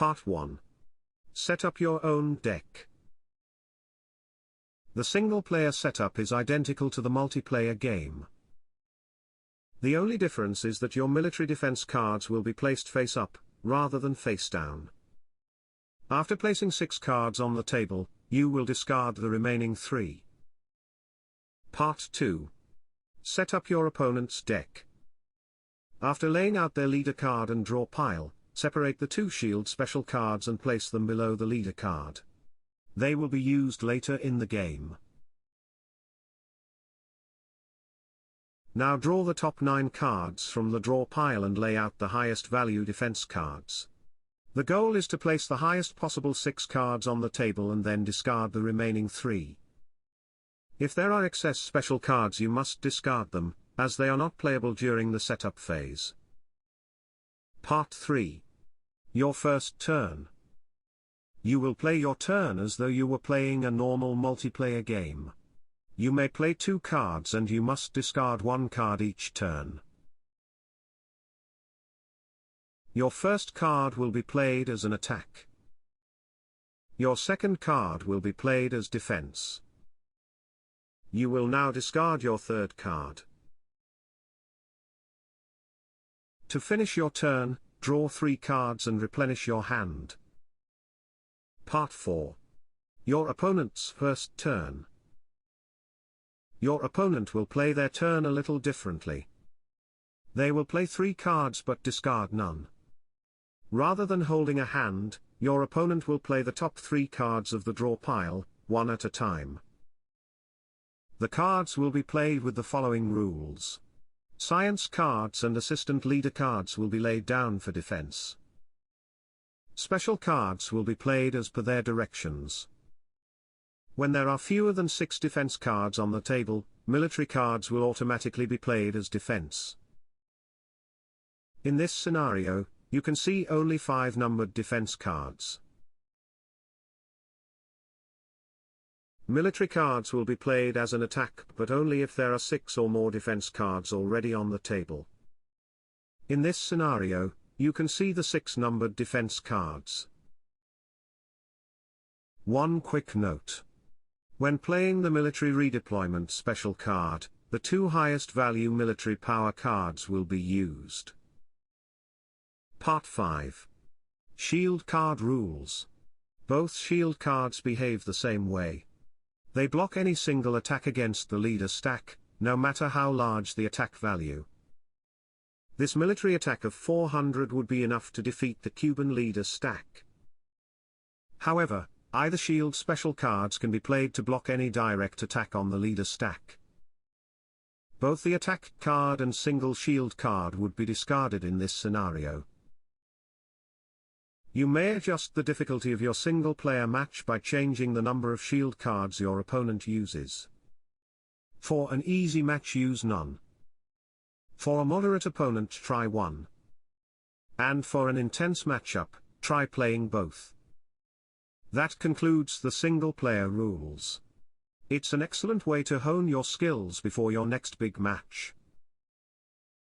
Part 1. Set up your own deck. The single-player setup is identical to the multiplayer game. The only difference is that your military defense cards will be placed face up, rather than face down. After placing 6 cards on the table, you will discard the remaining 3. Part 2. Set up your opponent's deck. After laying out their leader card and draw pile, separate the 2 shield special cards and place them below the leader card. They will be used later in the game. Now draw the top 9 cards from the draw pile and lay out the highest value defense cards. The goal is to place the highest possible 6 cards on the table and then discard the remaining 3. If there are excess special cards, you must discard them, as they are not playable during the setup phase. Part 3. Your first turn. You will play your turn as though you were playing a normal multiplayer game. You may play 2 cards and you must discard 1 card each turn. Your first card will be played as an attack. Your second card will be played as defense. You will now discard your third card. To finish your turn, draw 3 cards and replenish your hand. Part 4. Your opponent's first turn. Your opponent will play their turn a little differently. They will play 3 cards but discard none. Rather than holding a hand, your opponent will play the top 3 cards of the draw pile, one at a time. The cards will be played with the following rules. Science cards and assistant leader cards will be laid down for defense. Special cards will be played as per their directions. When there are fewer than 6 defense cards on the table, military cards will automatically be played as defense. In this scenario, you can see only 5 numbered defense cards. Military cards will be played as an attack, but only if there are 6 or more defense cards already on the table. In this scenario, you can see the 6 numbered defense cards. One quick note. When playing the military redeployment special card, the 2 highest value military power cards will be used. Part 5. Shield card rules. Both shield cards behave the same way. They block any single attack against the leader stack, no matter how large the attack value. This military attack of 400 would be enough to defeat the Cuban leader stack. However, either shield special cards can be played to block any direct attack on the leader stack. Both the attack card and single shield card would be discarded in this scenario. You may adjust the difficulty of your single-player match by changing the number of shield cards your opponent uses. For an easy match, use none. For a moderate opponent, try 1. And for an intense matchup, try playing both. That concludes the single-player rules. It's an excellent way to hone your skills before your next big match.